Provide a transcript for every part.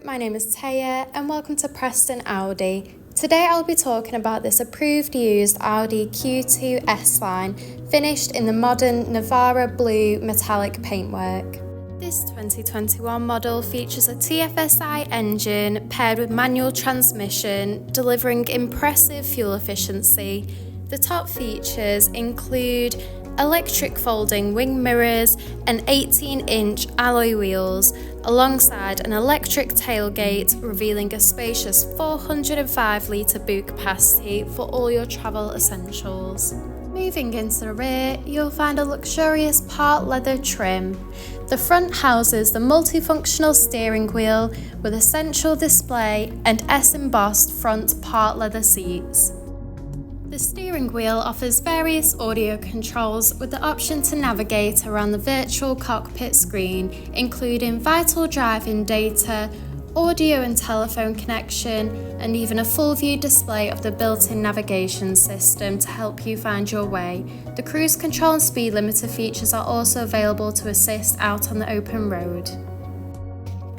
my name is Taya and welcome to Preston Audi. Today I'll be talking about this approved used Audi Q2 S-Line finished in the modern Navarra Blue Metallic paintwork. This 2021 model features a TFSI engine paired with manual transmission, delivering impressive fuel efficiency. The top features include electric folding wing mirrors and 18-inch alloy wheels, alongside an electric tailgate revealing a spacious 405 litre boot capacity for all your travel essentials. Moving into the rear, you'll find a luxurious part leather trim. The front houses the multifunctional steering wheel with a central display and S-embossed front part leather seats. The steering wheel offers various audio controls with the option to navigate around the virtual cockpit screen, including vital driving data, audio and telephone connection, and even a full view display of the built-in navigation system to help you find your way. The cruise control and speed limiter features are also available to assist out on the open road.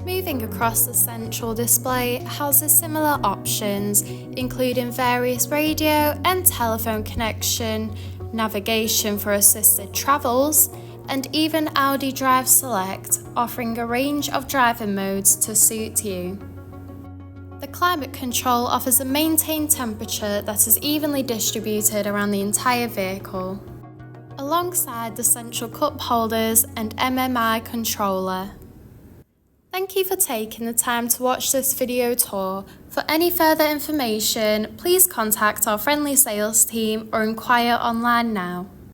Moving across the central display houses similar options, including various radio and telephone connection, navigation for assisted travels, and even Audi Drive Select, offering a range of driving modes to suit you. The climate control offers a maintained temperature that is evenly distributed around the entire vehicle, alongside the central cup holders and MMI controller. Thank you for taking the time to watch this video tour. For any further information, please contact our friendly sales team or inquire online now.